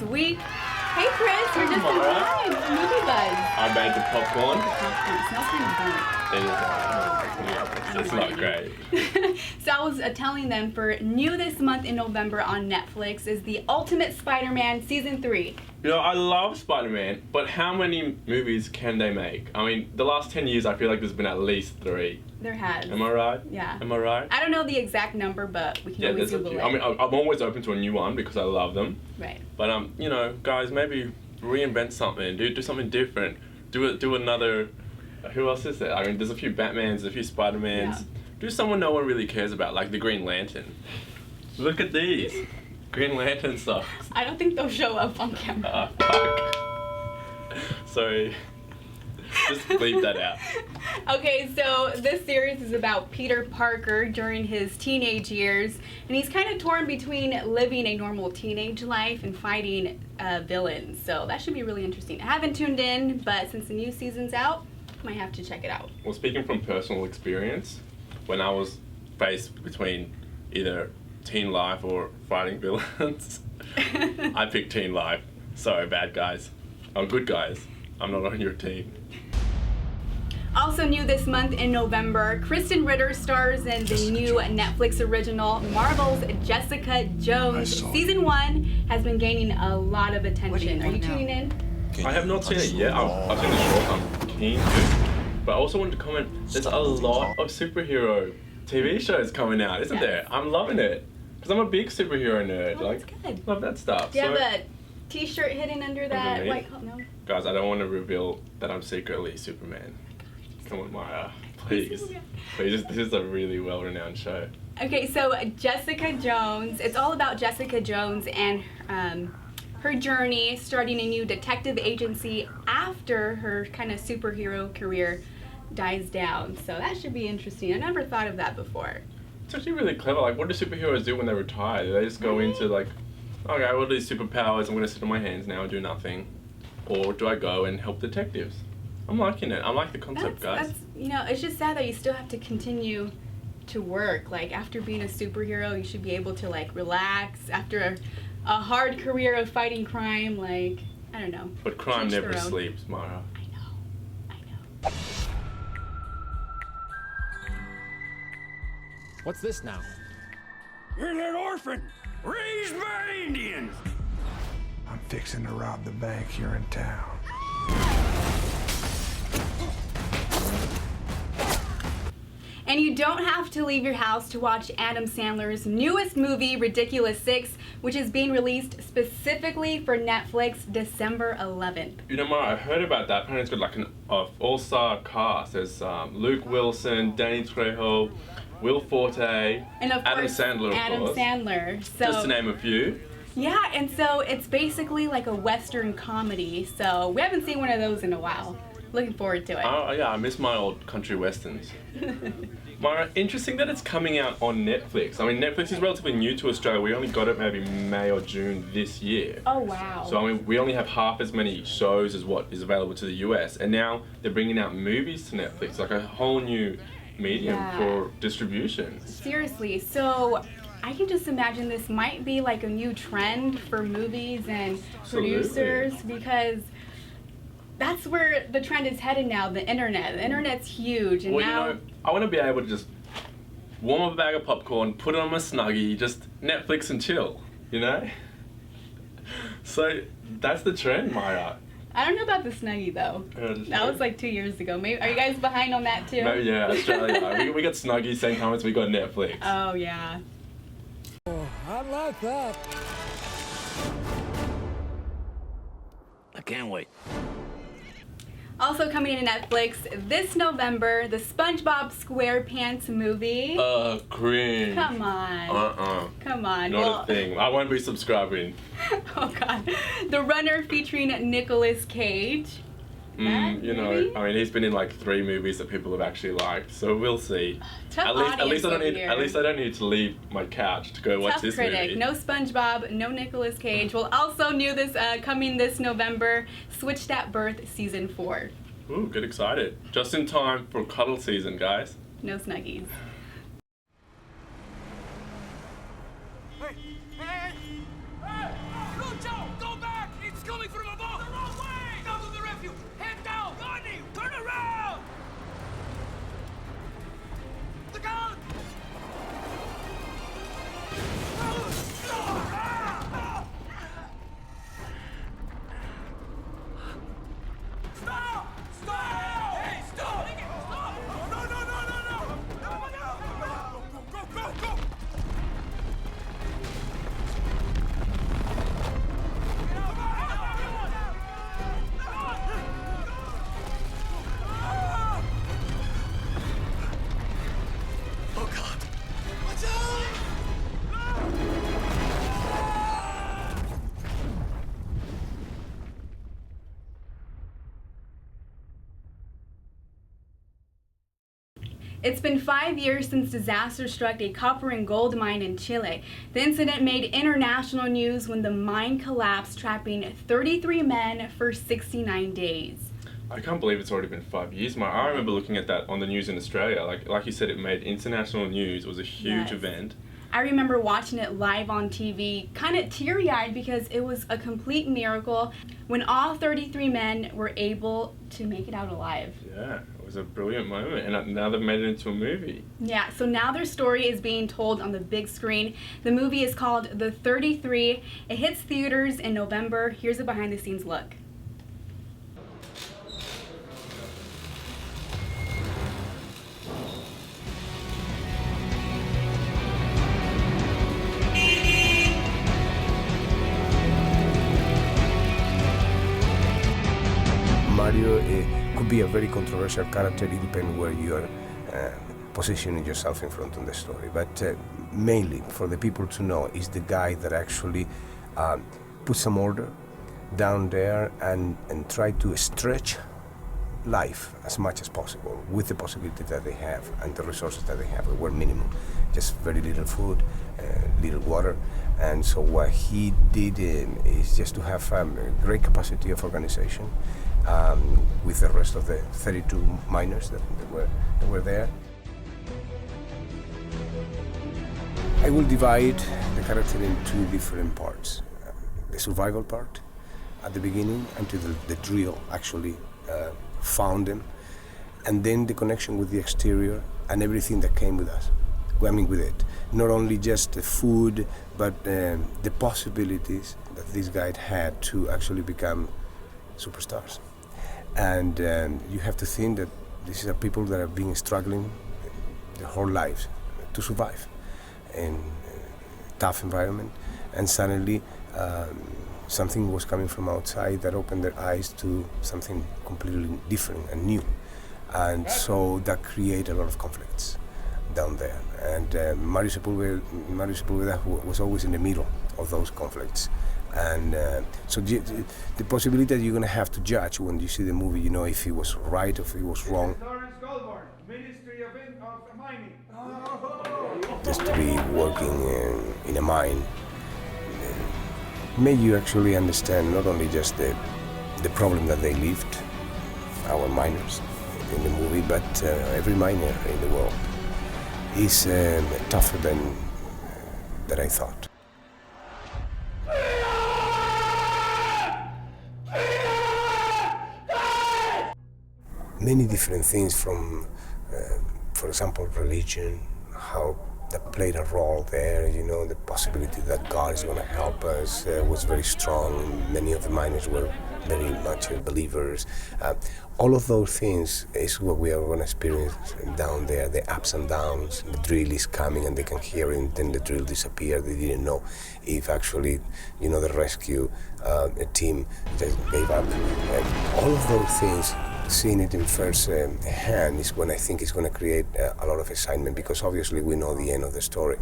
week. Hey Chris, you're just in time for Movie Buzz. I made the popcorn. It smells kind of burnt. It's not great. So I was telling them for new this month in November on Netflix is The Ultimate Spider-Man Season 3. You know, I love Spider-Man, but how many movies can they make? I mean, the last 10 years I feel like there's been at least 3. There has. Am I right? Yeah. Am I right? I don't know the exact number, but we can always there's a Google few. it. I mean, I'm always open to a new one because I love them. Right. But you know, guys, maybe reinvent something. Do something different. Do another. Who else is there? I mean, there's a few Batmans, a few Spider-Mans. Yeah. Do someone no one really cares about, like the Green Lantern. Look at these. Green Lantern stuff. I don't think they'll show up on camera. Fuck. Sorry. Just bleep that out. Okay, so this series is about Peter Parker during his teenage years, and he's kind of torn between living a normal teenage life and fighting villains. So that should be really interesting. I haven't tuned in, but since the new season's out, I might have to check it out. Well, speaking from personal experience, when I was faced between either teen life or fighting villains, I picked teen life. Sorry, bad guys. I'm good guys. I'm not on your team. Also new this month in November, Kristen Ritter stars in the new Netflix original Marvel's Jessica Jones. Season 1 has been gaining a lot of attention. Are you tuning in? I have not seen it yet. I've seen the short. I'm keen to. But I also wanted to comment, there's a lot of superhero TV shows coming out, isn't there? I'm loving it. Because I'm a big superhero nerd. Oh, that's good. Love that stuff. Do you have a t-shirt hidden under that Underneath? white coat? No? Guys, I don't want to reveal that I'm secretly Superman. Come on, Mayra. Please. Please, this is a really well-renowned show. Okay, so Jessica Jones, it's all about Jessica Jones and her journey starting a new detective agency after her kind of superhero career dies down. So that should be interesting. I never thought of that before. It's actually really clever. Like, what do superheroes do when they retire? Do they just go into like, okay, what are these superpowers? I'm going to sit on my hands now and do nothing. Or do I go and help detectives? I'm liking it. I like the concept, guys. That's, you know, it's just sad that you still have to continue to work. Like, after being a superhero, you should be able to, like, relax. After a hard career of fighting crime, like, I don't know. But crime Teach never their own. sleeps, Mayra. I know. What's this now? You're that orphan raised by Indians. I'm fixing to rob the bank here in town. And you don't have to leave your house to watch Adam Sandler's newest movie, Ridiculous 6, which is being released specifically for Netflix December 11th. You know, Mayra, I heard about that. Apparently it's got like an all-star cast. There's Luke Wilson, Danny Trejo, Will Forte, And of Adam course, Sandler, of Adam course. Sandler. So, Just to name a few. yeah, and so it's basically like a Western comedy. So we haven't seen one of those in a while. Looking forward to it. Oh, yeah, I miss my old country westerns. Mayra, interesting that it's coming out on Netflix. I mean, Netflix is relatively new to Australia. We only got it maybe May or June this year. Oh, wow. So, I mean, we only have half as many shows as what is available to the US. And now they're bringing out movies to Netflix, like a whole new medium for distribution. Seriously, so I can just imagine this might be like a new trend for movies and producers, because that's where the trend is headed now, the internet. The internet's huge, and Well, now... you know, I want to be able to just warm up a bag of popcorn, put it on my Snuggie, just Netflix and chill, you know? So, that's the trend, Mayra. I don't know about the Snuggie, though. That was like 2 years ago. Maybe, are you guys behind on that, too? Maybe, yeah, Australia. we got Snuggie, same time as we got Netflix. Oh, yeah. Oh, I like that. I can't wait. Also coming to Netflix this November, the SpongeBob SquarePants movie. Cringe. Come on. Come on. Not a thing. I won't be subscribing. Oh, God. The Runner featuring Nicolas Cage. You know, maybe? I mean, he's been in like 3 movies that people have actually liked, so we'll see. Tough At least I don't audience need. over At least I don't need to leave my couch to go watch Tough this critic. movie. No SpongeBob, no Nicolas Cage. Well, also new this coming this November, Switched at Birth Season 4. Ooh, get excited! Just in time for cuddle season, guys. No Snuggies. Hey! Hey! Hey! Lucho, go back! It's coming from above! The wrong way! Down to the refuge! Head down! Gandhi, turn around! Look out! Stop! Stop! Hey, stop! Stop! No, no, no, no, no! Go, go, go, go! Oh, God! Watch out! It's been 5 years since disaster struck a copper and gold mine in Chile. The incident made international news when the mine collapsed, trapping 33 men for 69 days. I can't believe it's already been 5 years. I remember looking at that on the news in Australia. Like you said, it made international news. It was a huge Yes. event. I remember watching it live on TV, kind of teary-eyed because it was a complete miracle when all 33 men were able to make it out alive. Yeah, it was a brilliant moment, and now they've made it into a movie. Yeah, so now their story is being told on the big screen. The movie is called The 33. It hits theaters in November. Here's a behind-the-scenes look. Mario could be a very controversial character. It depends where you are positioning yourself in front of the story. But mainly, for the people to know, is the guy that actually put some order down there and try to stretch life as much as possible with the possibility that they have and the resources that they have were minimum. Just very little food, little water. And so what he did is just to have a great capacity of organization with the rest of the 32 miners that were there. I will divide the character in two different parts. The survival part at the beginning until the drill actually found them, and then the connection with the exterior and everything that came with us. I mean, with it. Not only just the food, but the possibilities that these guys had to actually become superstars. And you have to think that these are people that have been struggling their whole lives to survive in a tough environment, and suddenly something was coming from outside that opened their eyes to something completely different and new. And so that created a lot of conflicts down there. And Mario Sepulveda was always in the middle of those conflicts. And so the possibility that you're going to have to judge when you see the movie, you know, if he was right or if he was wrong. Just to be working in a mine made you actually understand not only just the problem that they lived, our miners in the movie, but every miner in the world is tougher than I thought. Many different things from, for example, religion, how that played a role there, you know, the possibility that God is going to help us was very strong. Many of the miners were very much believers. All of those things is what we are going to experience down there, the ups and downs. The drill is coming and they can hear it, and then the drill disappeared. They didn't know if actually, you know, the rescue team just gave up. All of those things, seeing it in first hand is when I think it's going to create a lot of excitement, because obviously we know the end of the story.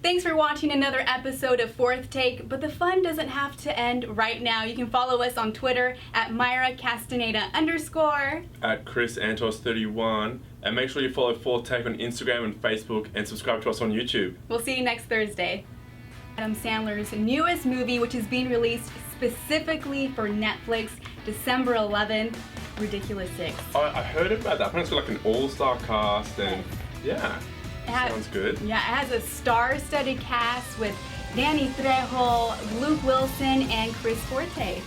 Thanks for watching another episode of Fourth Take, but the fun doesn't have to end right now. You can follow us on Twitter at Mayra Castaneda _ At Chris Antos 31, and make sure you follow Fourth Take on Instagram and Facebook, and subscribe to us on YouTube. We'll see you next Thursday. Adam Sandler's newest movie, which is being released specifically for Netflix, December 11th, Ridiculous 6. I heard about that. I think it's got like an all-star cast, and yeah. Sounds good. Yeah, it has a star-studded cast with Danny Trejo, Luke Wilson, and Chris Forte.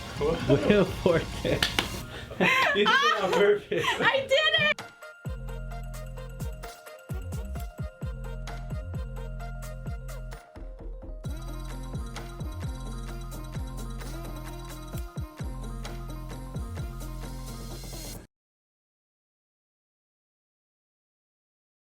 Will Forte. You did it on purpose. I did it!